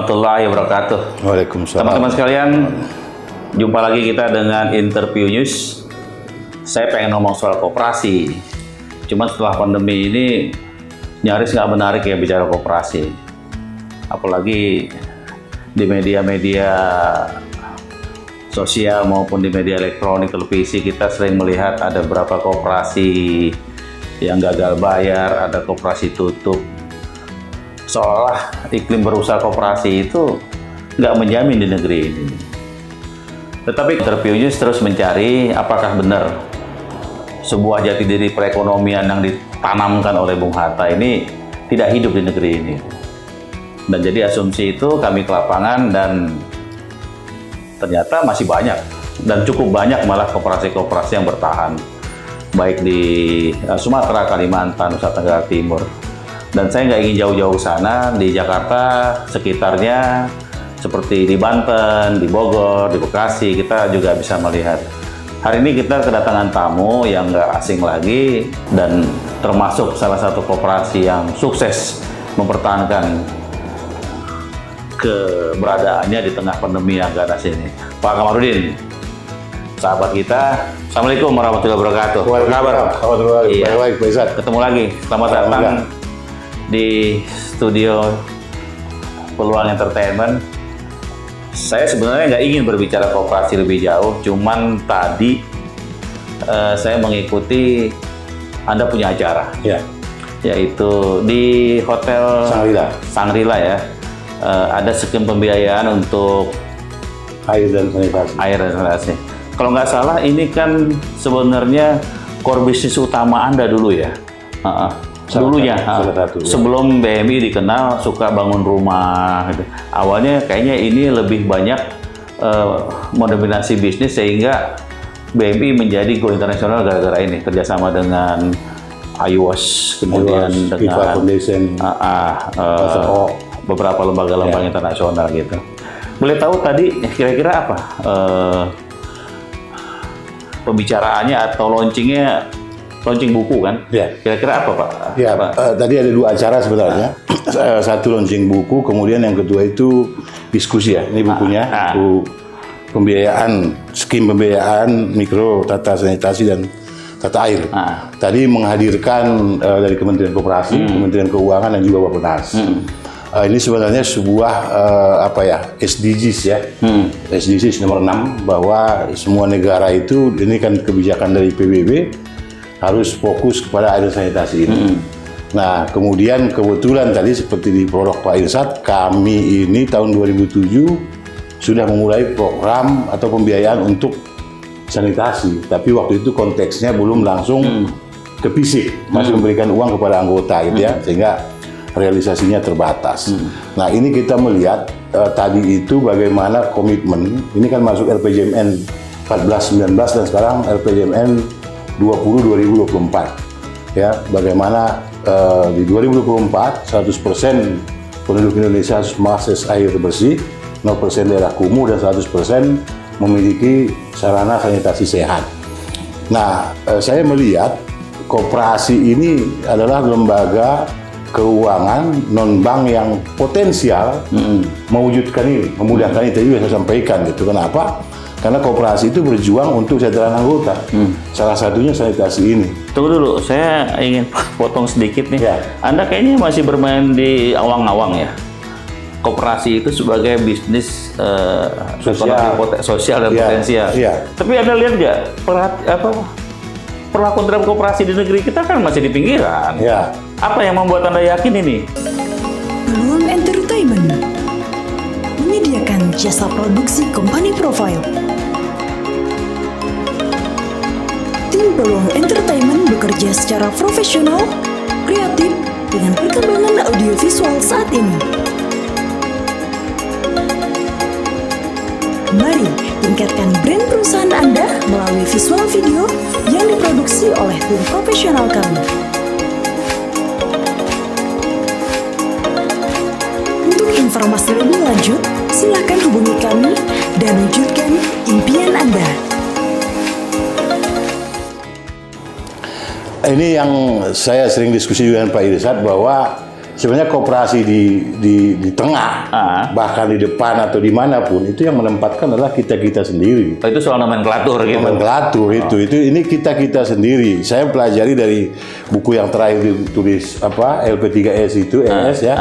warahmatullahi wabarakatuh. Waalaikumsalam. Teman-teman sekalian, jumpa lagi kita dengan Interview News. Saya pengen ngomong soal koperasi. Cuman setelah pandemi ini nyaris nggak menarik ya bicara koperasi. Apalagi di media-media sosial maupun di media elektronik, televisi, kita sering melihat ada beberapa koperasi yang gagal bayar, ada koperasi tutup. Seolah iklim berusaha koperasi itu nggak menjamin di negeri ini. Tetapi Interview News terus mencari apakah benar sebuah jati diri perekonomian yang ditanamkan oleh Bung Hatta ini tidak hidup di negeri ini. Dan jadi asumsi itu kami ke lapangan dan ternyata masih banyak dan cukup banyak malah koperasi-koperasi yang bertahan, baik di Sumatera, Kalimantan, Nusa Tenggara Timur. Dan saya nggak ingin jauh-jauh sana, di Jakarta sekitarnya seperti di Banten, di Bogor, di Bekasi, kita juga bisa melihat. Hari ini kita kedatangan tamu yang nggak asing lagi dan termasuk salah satu koperasi yang sukses mempertahankan keberadaannya di tengah pandemi yang ganas ini. Pak Kamarudin, sahabat kita. Assalamualaikum warahmatullahi wabarakatuh. Apa kabar? Iya. Baik, Pak Irsad. Ketemu lagi. Selamat datang di studio Peluang Entertainment. Saya sebenarnya nggak ingin berbicara koperasi lebih jauh, cuman tadi saya mengikuti Anda punya acara, yaitu di Hotel Shangri-La ya. Ada skim pembiayaan untuk air dan sanitasi. Kalau nggak salah ini kan sebenarnya core bisnis utama Anda dulu ya. Dulunya, sebelum BMI dikenal suka bangun rumah gitu. Awalnya kayaknya ini lebih banyak mendominasi bisnis sehingga BMI menjadi go internasional gara-gara ini, kerjasama dengan IWOS, kemudian dengan beberapa lembaga-lembaga internasional gitu. Boleh tahu tadi kira-kira apa pembicaraannya atau launching buku kan? Kira-kira apa Pak? Tadi ada dua acara sebenarnya. Satu launching buku, kemudian yang kedua itu diskusi ya. Ini bukunya, buku pembiayaan, skim pembiayaan mikro, tata sanitasi dan tata air. Tadi menghadirkan dari Kementerian Koperasi, Kementerian Keuangan dan juga Bappenas. Ini sebenarnya sebuah SDGs ya. SDGs nomor 6 bahwa semua negara itu, ini kan kebijakan dari PBB, harus fokus kepada air sanitasi ini. Nah, kemudian kebetulan tadi seperti di produk Pak Irsad, kami ini tahun 2007 sudah memulai program atau pembiayaan untuk sanitasi. Tapi waktu itu konteksnya belum langsung ke fisik, masih memberikan uang kepada anggota gitu ya, sehingga realisasinya terbatas. Nah, ini kita melihat tadi itu bagaimana komitmen, ini kan masuk RPJMN 14-19 dan sekarang RPJMN 2024 ya, bagaimana di 2024 100% penduduk Indonesia harus mengakses air bersih, 0% daerah kumuh dan 100% memiliki sarana sanitasi sehat. Nah, saya melihat koperasi ini adalah lembaga keuangan non-bank yang potensial mewujudkan ini, memudahkan itu juga saya sampaikan gitu. Kenapa? Karena koperasi itu berjuang untuk kesejahteraan anggota. Salah satunya sanitasi ini. Tunggu dulu, saya ingin potong sedikit nih. Anda kayaknya masih bermain di awang-awang ya. Koperasi itu sebagai bisnis sosial dan potensial. Tapi Anda lihat nggak perlakuan terhadap koperasi di negeri kita kan masih di pinggiran. Apa yang membuat Anda yakin ini? Peluang Entertainment menyediakan jasa produksi company profile. Tim Peluang Entertainment bekerja secara profesional, kreatif, dengan perkembangan audiovisual saat ini. Mari tingkatkan brand perusahaan Anda melalui visual video yang diproduksi oleh tim profesional kami. Untuk informasi lebih lanjut, silakan hubungi kami dan wujudkan impian Anda. Ini yang saya sering diskusi dengan Pak Irsad, bahwa sebenarnya koperasi di tengah, bahkan di depan atau dimanapun, itu yang menempatkan adalah kita sendiri. Itu soal nomenklatur gitu. Nomenklatur ini kita sendiri. Saya pelajari dari buku yang terakhir ditulis LP3S itu ES ya.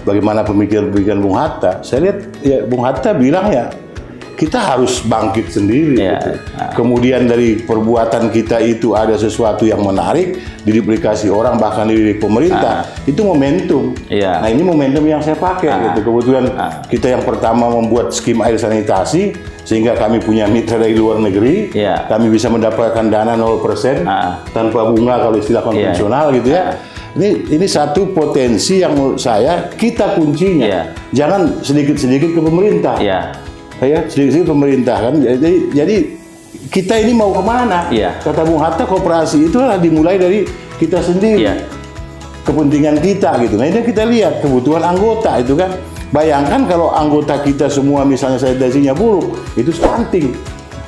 Bagaimana pemikiran Bung Hatta. Saya lihat ya Bung Hatta bilang ya kita harus bangkit sendiri. Gitu. Kemudian dari perbuatan kita itu ada sesuatu yang menarik, diduplikasi orang bahkan dilirik pemerintah, itu momentum. Nah ini momentum yang saya pakai. Gitu. Kebetulan kita yang pertama membuat skim air sanitasi, sehingga kami punya mitra dari luar negeri, kami bisa mendapatkan dana 0% tanpa bunga kalau istilah konvensional gitu ya. Ini satu potensi yang menurut saya kita kuncinya. Jangan sedikit-sedikit ke pemerintah. Ya, sedikit-sedikit pemerintah kan. Jadi kita ini mau kemana? Kata Bung Hatta, koperasi itu adalah dimulai dari kita sendiri. Kepentingan kita gitu. Nah ini kita lihat kebutuhan anggota itu kan. Bayangkan kalau anggota kita semua misalnya sanitasinya buruk, itu stunting.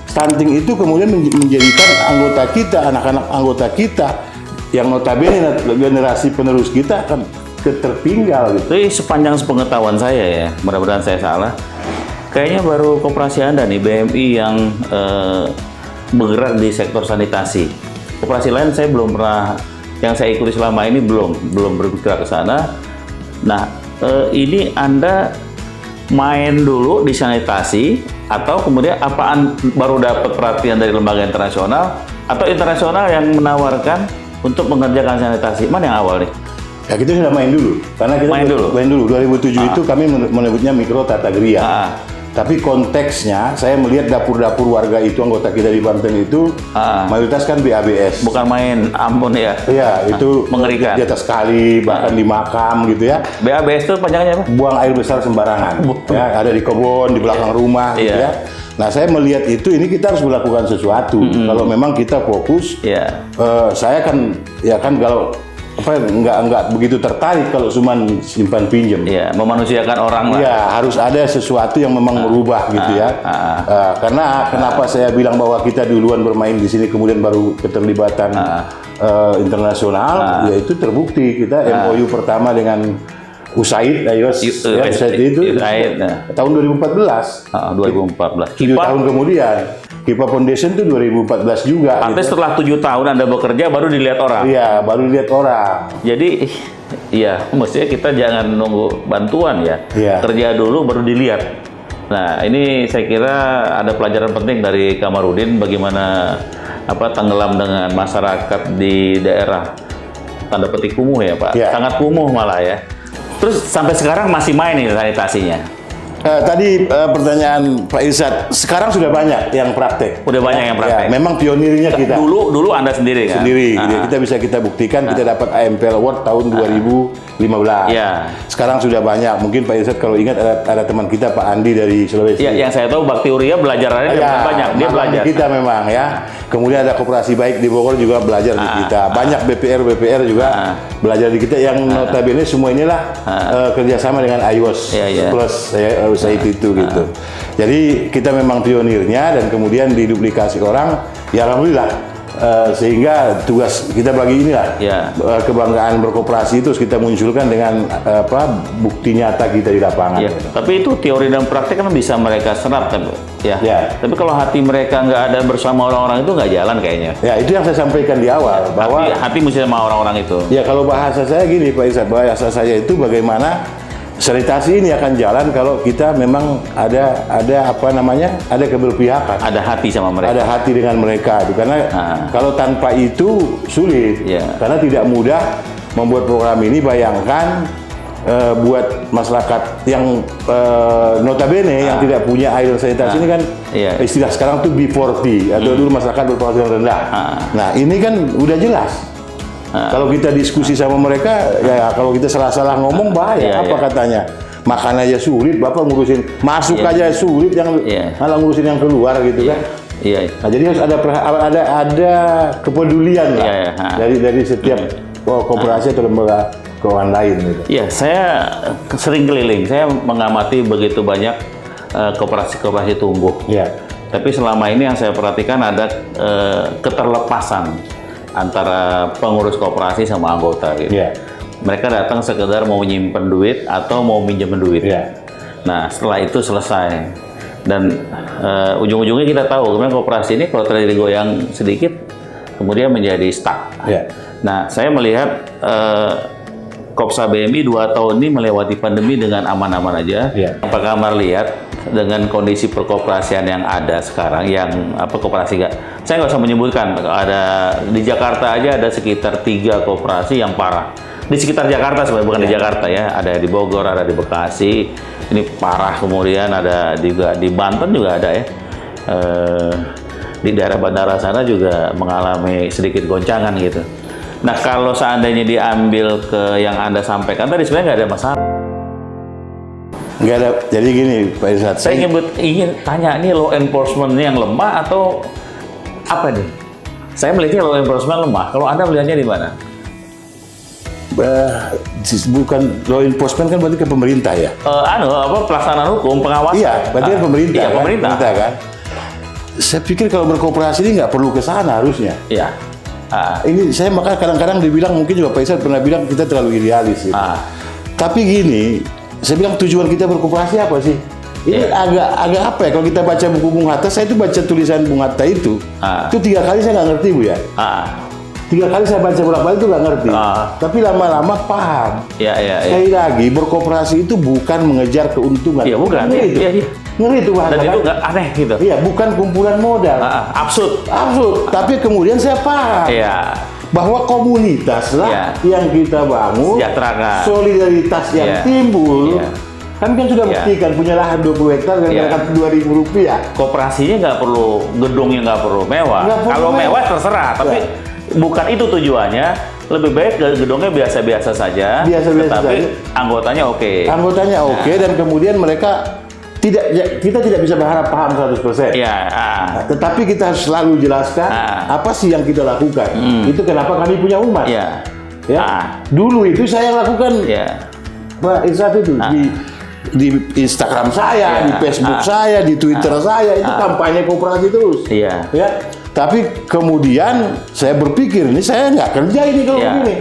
Stunting itu kemudian menjadikan anggota kita, anak-anak anggota kita yang notabene generasi penerus kita akan tertinggal gitu. Jadi sepanjang sepengetahuan saya ya, mudah-mudahan saya salah. Kayaknya baru koperasi Anda nih, BMI yang bergerak di sektor sanitasi. Koperasi lain saya belum pernah, yang saya ikuti selama ini belum bergerak ke sana. Nah, ini Anda main dulu di sanitasi, atau kemudian apaan baru dapat perhatian dari lembaga internasional, atau internasional yang menawarkan untuk mengerjakan sanitasi? Mana yang awal nih? Ya kita sudah main dulu, karena kita main dulu. 2007 itu kami menyebutnya mikro tata gria. Tapi konteksnya, saya melihat dapur-dapur warga itu, anggota kita di Banten itu, mayoritas kan BABS. Bukan main, ampun ya. Iya, itu mengerikan. Di atas kali, bahkan di makam gitu ya. BABS itu panjangnya apa? Buang air besar sembarangan. Ya, ada di kebun, di belakang rumah gitu ya. Nah, saya melihat itu, ini kita harus melakukan sesuatu. Kalau memang kita fokus, saya kan, kalau nggak begitu tertarik kalau cuma simpan pinjam. Memanusiakan orang lah. Harus ada sesuatu yang memang merubah gitu ya. Karena kenapa saya bilang bahwa kita duluan bermain di sini kemudian baru keterlibatan internasional, yaitu terbukti kita MOU pertama dengan USAID, USAID itu tahun 2014. 2014. 7 tahun kemudian. KIPA Foundation itu 2014 juga. Artinya gitu. Setelah 7 tahun Anda bekerja baru dilihat orang. Iya, baru dilihat orang. Jadi, mestinya kita jangan nunggu bantuan ya. Kerja dulu baru dilihat. Nah, ini saya kira ada pelajaran penting dari Kamarudin bagaimana tenggelam dengan masyarakat di daerah tanda petik kumuh ya Pak. Sangat kumuh malah ya. Terus sampai sekarang masih main nih sanitasinya. Tadi pertanyaan Pak Irsad, sekarang sudah banyak yang praktek. Udah banyak yang praktek. Memang pionirnya kita. Dulu Anda sendiri kan? Sendiri. Kita buktikan, kita dapat AMPL Award tahun 2015. Sekarang sudah banyak. Mungkin Pak Irsad kalau ingat ada teman kita Pak Andi dari Sulawesi. Yang saya tahu Bakti Uria belajarannya banyak. Dia belajar. Kita memang ya. Kemudian ada koperasi baik di Bogor juga belajar di kita. Banyak BPR juga belajar di kita. Yang notabene semua inilah kerjasama dengan IWOS Plus USAID itu gitu. Jadi kita memang pionirnya dan kemudian diduplikasi orang. Ya alhamdulillah. Sehingga tugas kita bagi inilah kebanggaan berkoperasi itu kita munculkan dengan bukti nyata kita di lapangan. Gitu. Tapi itu teori dan praktek kan bisa mereka serap kan, Tapi kalau hati mereka nggak ada bersama orang-orang itu nggak jalan kayaknya. Ya itu yang saya sampaikan di awal bahwa hati mesti sama orang-orang itu. Ya kalau bahasa saya gini Pak Irsad, bahasa saya itu bagaimana sanitasi ini akan jalan kalau kita memang ada keberpihakan, ada hati sama mereka, ada hati dengan mereka. Karena kalau tanpa itu sulit, karena tidak mudah membuat program ini. Bayangkan buat masyarakat yang notabene yang tidak punya air sanitasi ini kan istilah sekarang tuh B40 atau dulu masyarakat berpenghasilan rendah. Nah ini kan udah jelas. Kalau kita diskusi sama mereka, kalau kita salah-salah ngomong bahaya. Katanya? Makan aja sulit, Bapak ngurusin masuk aja sulit, yang malah ngurusin yang keluar gitu kan? Nah, jadi harus ada kepedulian lah dari setiap koperasi atau lembaga keuangan lain. Gitu. Saya sering keliling, saya mengamati begitu banyak koperasi-koperasi tumbuh. Tapi selama ini yang saya perhatikan ada keterlepasan antara pengurus koperasi sama anggota gitu. Mereka datang sekedar mau nyimpen duit atau mau minjem duit. Ya. Nah, setelah itu selesai. Dan ujung-ujungnya kita tahu, kemudian koperasi ini kalau terjadi goyang sedikit, kemudian menjadi stuck. Ya. Nah, saya melihat Kopsa BMI 2 tahun ini melewati pandemi dengan aman-aman aja. Ya. Apakah melihat dengan kondisi perkoperasian yang ada sekarang, yang koperasi saya nggak usah menyebutkan, ada di Jakarta aja ada sekitar 3 koperasi yang parah. Di sekitar Jakarta sebenarnya, bukan di Jakarta ya, ada di Bogor, ada di Bekasi, ini parah. Kemudian ada juga di Banten juga ada ya, di daerah bandara sana juga mengalami sedikit goncangan gitu. Nah, kalau seandainya diambil ke yang Anda sampaikan tadi, sebenarnya nggak ada masalah. Nggak ada. Jadi gini, Pak Irsad. Saya ingin tanya, ini law enforcement-nya yang lemah atau apa nih? Saya melihatnya law enforcement lemah. Kalau Anda melihatnya di mana? Bukan law enforcement kan berarti ke pemerintah ya? Pelaksanaan hukum, pengawasan. Iya, berarti kan pemerintah. Iya, kan? pemerintah kan? Saya pikir kalau berkooperasi ini nggak perlu ke sana harusnya. Iya. Ini saya maka kadang-kadang dibilang, mungkin juga Pak Irsad pernah bilang kita terlalu idealis. Gitu. Tapi gini, saya bilang tujuan kita berkooperasi apa sih? Ini agak apa ya? Kalau kita baca buku Bung Hatta, saya itu baca tulisan Bung Hatta itu 3 kali saya nggak ngerti, Bu ya. 3 kali saya baca bolak-balik itu nggak ngerti. Tapi lama-lama paham. Sekali lagi, berkooperasi itu bukan mengejar keuntungan. Iya, bukan. Ngeri itu bahasa. Dan itu nggak aneh gitu. Iya, bukan kumpulan modal. Absurd. Tapi kemudian saya paham. Iya. Bahwa komunitas lah yang kita bangun, solidaritas yang timbul. Kami kan sudah buktikan punya lahan 20 hektar dengan Rp2.000. Koperasinya nggak perlu gedungnya, nggak perlu mewah. Kalau mewah terserah, tapi bukan itu tujuannya. Lebih baik gedungnya biasa-biasa saja. Tapi anggotanya oke. Anggotanya oke, dan kemudian mereka kita tidak bisa berharap paham 100%. Tetapi kita harus selalu jelaskan apa sih yang kita lakukan. Itu kenapa kami punya umat. Dulu itu saya lakukan, Pak Irsad, itu di Instagram saya, di Facebook saya, di Twitter saya, itu kampanye koperasi terus. Tapi kemudian saya berpikir, ini saya nggak kerja ini kalau begini.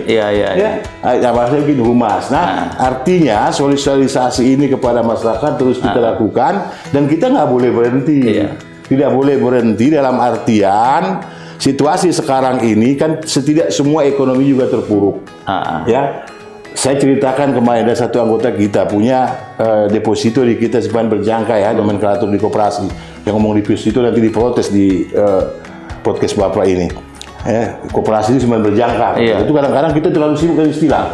Saya bikin humas. Nah, artinya sosialisasi ini kepada masyarakat terus kita lakukan, dan kita nggak boleh berhenti. Tidak boleh berhenti dalam artian situasi sekarang ini kan semua ekonomi juga terpuruk. Saya ceritakan kemarin ada satu anggota kita punya deposito di kita simpan berjangka ya, nomenklatur di koperasi. Yang ngomong deposito nanti diprotes di podcast Bapak ini. Koperasi itu simpan berjangka. Itu kadang-kadang kita terlalu sibuk dengan istilah.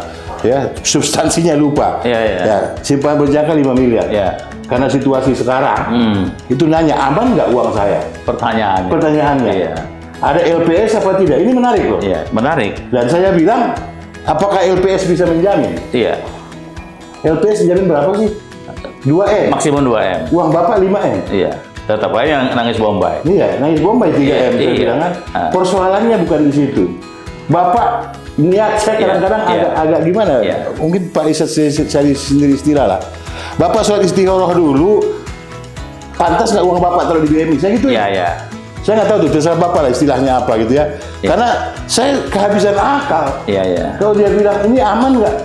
Substansinya lupa. Simpan berjangka 5 miliar. Karena situasi sekarang, itu nanya, aman nggak uang saya? Pertanyaannya. Ada LPS apa tidak? Ini menarik loh. Menarik. Dan saya bilang, apakah LPS bisa menjamin? LPS menjamin berapa sih? 2M. Maksimum 2M. Uang Bapak 5M. Tetap aja yang nangis Bombay. Nangis Bombay 3M. Saya bilang kan. Persoalannya bukan di situ. Bapak niat, saya kadang-kadang agak gimana? Mungkin Pak Irsad cari sendiri istilah lah. Bapak sholat istikharah dulu, pantas nggak uang Bapak taruh di BMI? Saya gitu Saya nggak tahu tuh, terserah Bapak lah istilahnya apa gitu ya. Karena saya kehabisan akal. Kalau dia bilang ini aman nggak,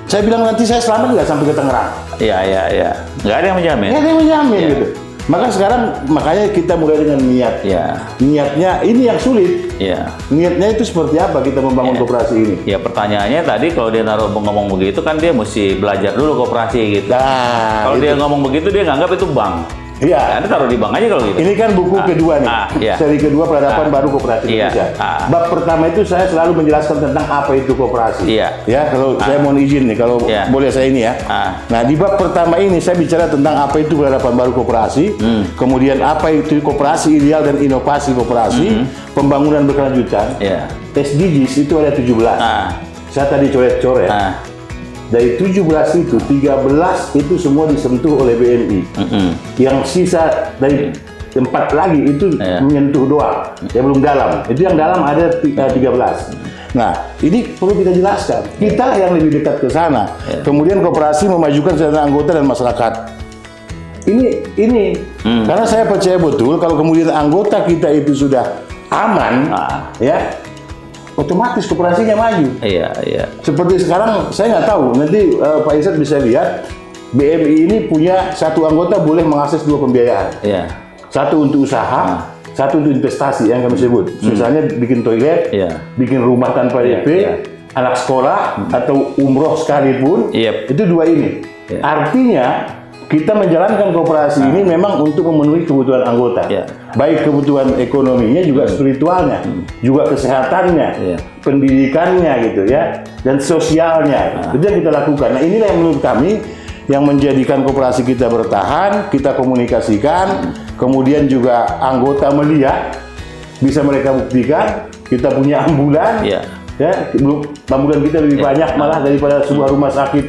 saya bilang nanti saya selamat nggak sampai ke Tangerang. Nggak ada yang menjamin. Nggak ada yang menjamin gitu. Makanya kita mulai dengan niat. Niatnya ini yang sulit. Niatnya itu seperti apa kita membangun koperasi ini? Pertanyaannya tadi kalau dia ngomong begitu kan dia mesti belajar dulu koperasi gitu. Kalau dia ngomong begitu dia nganggap itu bank. Anda taruh di bank aja kalau gitu. Ini kan buku kedua nih, seri kedua Peradaban Baru Koperasi Indonesia. Bab pertama itu saya selalu menjelaskan tentang apa itu koperasi. Kalau saya mohon izin nih, kalau boleh saya ini ya. Nah, di bab pertama ini saya bicara tentang apa itu Peradaban Baru Koperasi, kemudian apa itu koperasi ideal dan inovasi koperasi, pembangunan berkelanjutan. SDGs itu ada 17. Saya tadi coret-coret. Dari 17 itu, 13 itu semua disentuh oleh BMI. Yang sisa dari 4 lagi itu menyentuh doang. Ya belum dalam. Itu yang dalam ada 13. Nah, ini perlu kita jelaskan. Kita yang lebih dekat ke sana. Kemudian koperasi memajukan kesejahteraan anggota dan masyarakat. Ini. Karena saya percaya betul kalau kemudian anggota kita itu sudah aman, otomatis koperasinya maju. Iya, iya. Seperti sekarang, saya nggak tahu, nanti Pak Irsad bisa lihat, BMI ini punya satu anggota boleh mengakses 2 pembiayaan. Iya. Satu untuk usaha, satu untuk investasi yang kami sebut. Misalnya bikin toilet, bikin rumah tanpa DP, anak sekolah, atau umroh sekalipun, itu 2 ini. Artinya, kita menjalankan koperasi ini memang untuk memenuhi kebutuhan anggota, baik kebutuhan ekonominya, juga spiritualnya, juga kesehatannya, pendidikannya gitu ya, dan sosialnya. Itu yang kita lakukan. Nah, inilah yang menurut kami yang menjadikan koperasi kita bertahan, kita komunikasikan, kemudian juga anggota melihat, bisa mereka buktikan, kita punya ambulan. Ya, ambulan kita lebih banyak malah daripada sebuah rumah sakit,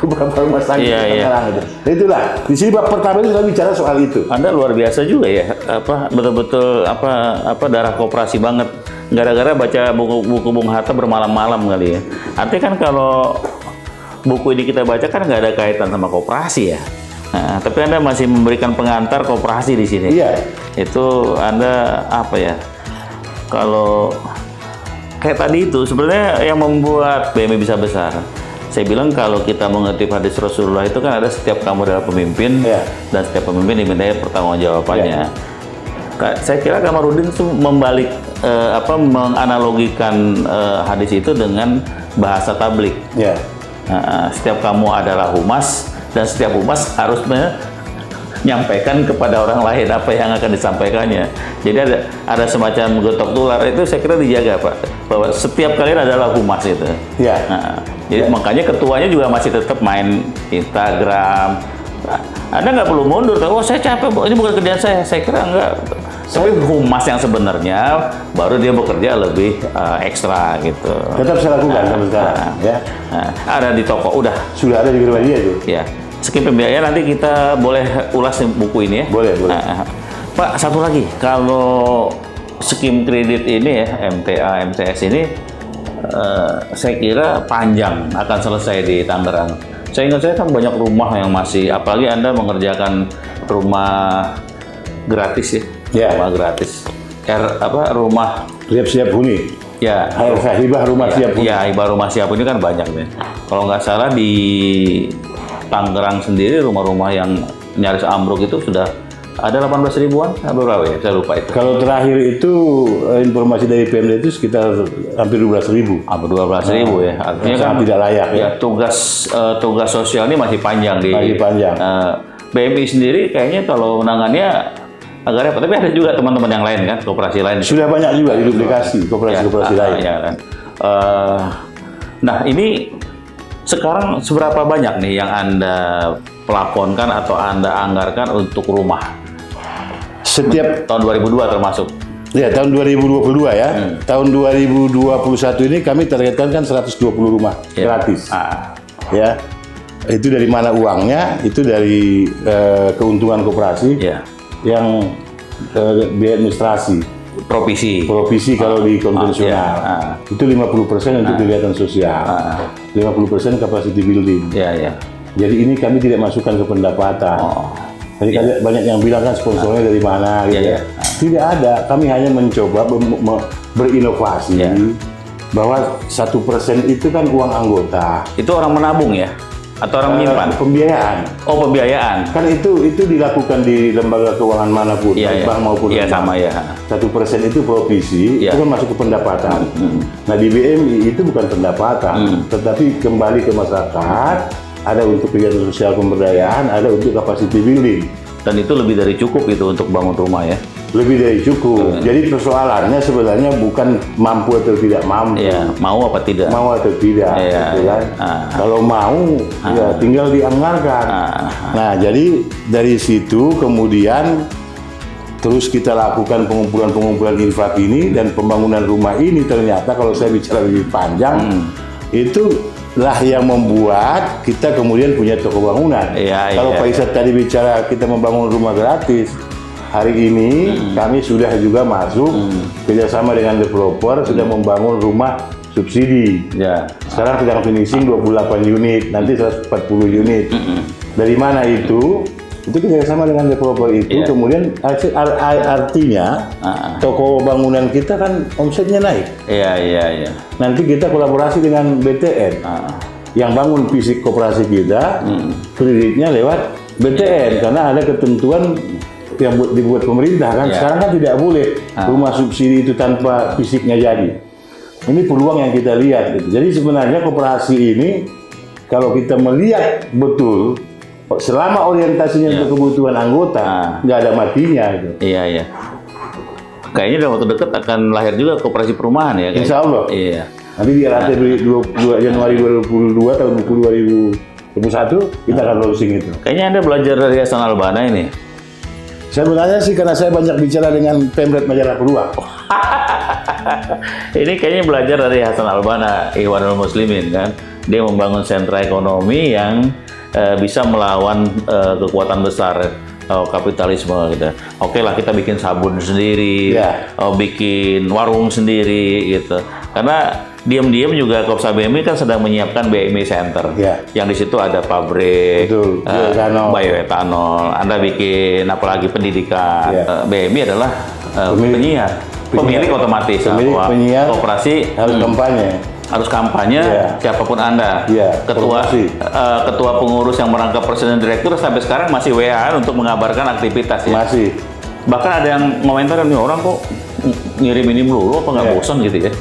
beberapa rumah sakit sekarang gitu. Itulah di sini bab pertama itu kita bicara soal itu. Anda luar biasa juga ya, betul-betul darah koperasi banget. Gara-gara baca buku Bung Hatta bermalam-malam kali ya. Artinya kan kalau buku ini kita baca kan nggak ada kaitan sama koperasi ya. Nah, tapi Anda masih memberikan pengantar koperasi di sini. Iya. Itu Anda apa ya? Kalau kayak tadi itu sebenarnya yang membuat BMI bisa besar. Saya bilang kalau kita mengerti hadis Rasulullah itu kan ada setiap kamu adalah pemimpin dan setiap pemimpin dimintai pertanggungjawabannya. Saya kira Kamarudin itu membalik menganalogikan hadis itu dengan bahasa tablik. Setiap kamu adalah humas dan setiap humas harus menyampaikan kepada orang lain apa yang akan disampaikannya. Jadi ada semacam gotok tular itu saya kira dijaga Pak, bahwa setiap kalian adalah humas itu. Jadi makanya ketuanya juga masih tetap main Instagram. Anda nggak perlu mundur, oh saya capek, ini bukan kerjaan saya kira enggak. Tapi humas yang sebenarnya baru dia bekerja lebih ekstra gitu. Tetap saya lakukan sampai sekarang. Ada di toko, sudah ada di Gramedia itu. Ya. Skim pembiayaan nanti kita boleh ulas buku ini ya. Boleh. Pak, satu lagi, kalau skim kredit ini ya, MTA, MTS ini, saya kira panjang akan selesai di Tangerang. Saya ingat saya kan banyak rumah yang masih, apalagi Anda mengerjakan rumah gratis ya, rumah gratis. Rumah siap huni. Ya, hibah rumah siap huni. Ya, hibah rumah siap huni kan banyak nih. Kalau nggak salah di Tangerang sendiri rumah-rumah yang nyaris ambruk itu sudah ada 18 ribuan, berapa ya? Saya lupa itu. Kalau terakhir itu informasi dari Pemda itu sekitar hampir 12.000. Hampir 12.000 ya. Artinya kan tidak layak ya. Tugas sosial ini masih panjang panjang. BMI sendiri kayaknya kalau menangannya agak repot. Tapi ada juga teman-teman yang lain kan, koperasi lain. Sudah banyak juga di duplikasi koperasi lain. Kan. Nah ini sekarang seberapa banyak nih yang Anda pelakonkan atau Anda anggarkan untuk rumah? Setiap tahun 2002 termasuk. Ya, tahun 2022 ya. Tahun 2021 ini kami targetkan kan 120 rumah gratis. Ya. Itu dari mana uangnya? Itu dari keuntungan koperasi yang biaya administrasi. Provisi kalau di konvensional itu 50% untuk kegiatan sosial, 50% capacity building. Jadi ini kami tidak masukkan ke pendapatan. Jadi banyak yang bilang kan sponsornya dari mana gitu. Tidak ada, kami hanya mencoba berinovasi bahwa 1% itu kan uang anggota. Itu orang menabung ya? Atau orang menyimpan? Pembiayaan. Oh, pembiayaan. Kan itu dilakukan di lembaga keuangan manapun, bank maupun sama ya. 1% itu provisi, itu kan masuk ke pendapatan. Nah di BMI itu bukan pendapatan, tetapi kembali ke masyarakat, ada untuk kegiatan sosial pemberdayaan, ada untuk capacity building. Dan itu lebih dari cukup itu untuk bangun rumah ya? Lebih dari cukup. Jadi persoalannya sebenarnya bukan mampu atau tidak mampu. Mau apa tidak? Mau atau tidak. Gitu kan? Kalau mau, ya tinggal dianggarkan. Nah, jadi dari situ kemudian terus kita lakukan pengumpulan infak ini dan pembangunan rumah ini ternyata kalau saya bicara lebih panjang, itu lah yang membuat kita kemudian punya toko bangunan. Kalau Pak Irsad tadi bicara kita membangun rumah gratis, hari ini kami sudah juga masuk kerjasama dengan developer sudah membangun rumah subsidi. Sekarang sedang finishing 28 unit, nanti 140 unit. Dari mana itu? Itu kerjasama dengan developer itu, kemudian artinya toko bangunan kita kan omsetnya naik. Iya. Nanti kita kolaborasi dengan BTN, yang bangun fisik koperasi kita, kreditnya lewat BTN, karena ada ketentuan yang dibuat pemerintah kan. Sekarang kan tidak boleh rumah subsidi itu tanpa fisiknya jadi. Ini peluang yang kita lihat. Gitu. Jadi sebenarnya koperasi ini, kalau kita melihat betul, selama orientasinya untuk kebutuhan anggota, nggak ada matinya. Gitu. Iya. Kayaknya dalam waktu dekat akan lahir juga koperasi perumahan ya. Insya Allah. Iya. Nanti di RAT 2 Januari 2022 tahun 2021 kita akan launching itu. Kayaknya Anda belajar dari Hasan Albana ini. Sebenarnya sih karena saya banyak bicara dengan Pemret Majalah Peluang. Ini kayaknya belajar dari Hasan Albana, Ikhwanul Muslimin kan. Dia membangun sentra ekonomi yang bisa melawan kekuatan besar kapitalisme gitu. Oke lah, kita bikin sabun sendiri, bikin warung sendiri gitu. Karena diam-diam juga Kopsa BMI kan sedang menyiapkan BMI Center, yang di situ ada pabrik, bioetanol. Anda bikin apalagi pendidikan. BMI adalah penyiar, pemilik otomatis. Penyiar, koperasi harus kampanye, siapapun Anda, ketua pengurus yang merangkap presiden direktur sampai sekarang masih WA untuk mengabarkan aktivitas ya. Masih. Bahkan ada yang komentar nih, orang kok ngirim ini melulu, apa nggak bosan gitu ya?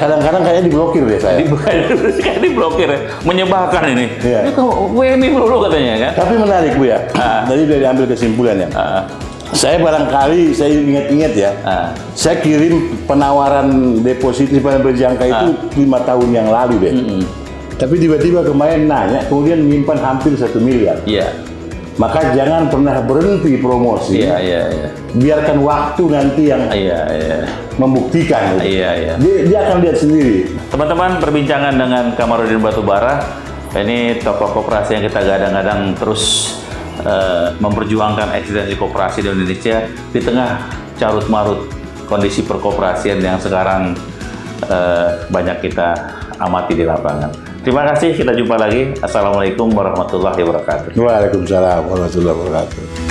Kadang-kadang kayaknya diblokir deh saya. Kayak diblokir ya, menyebalkan ini. Ini kok WMI melulu katanya kan? Tapi menarik Bu ya. Tadi udah diambil kesimpulannya. Saya barangkali, saya ingat-ingat ya, saya kirim penawaran deposit simpanan berjangka itu 5 tahun yang lalu deh. Tapi tiba-tiba kemarin nanya, kemudian menyimpan hampir 1 miliar. Maka jangan pernah berhenti promosi. Biarkan waktu nanti yang membuktikan. Dia akan lihat sendiri. Teman-teman, perbincangan dengan Kamarudin Batubara, ini tokoh koperasi yang kita gadang-gadang terus memperjuangkan eksistensi koperasi di Indonesia di tengah carut-marut kondisi perkoperasian yang sekarang banyak kita amati di lapangan. Terima kasih, kita jumpa lagi. Assalamualaikum warahmatullahi wabarakatuh. Waalaikumsalam warahmatullahi wabarakatuh.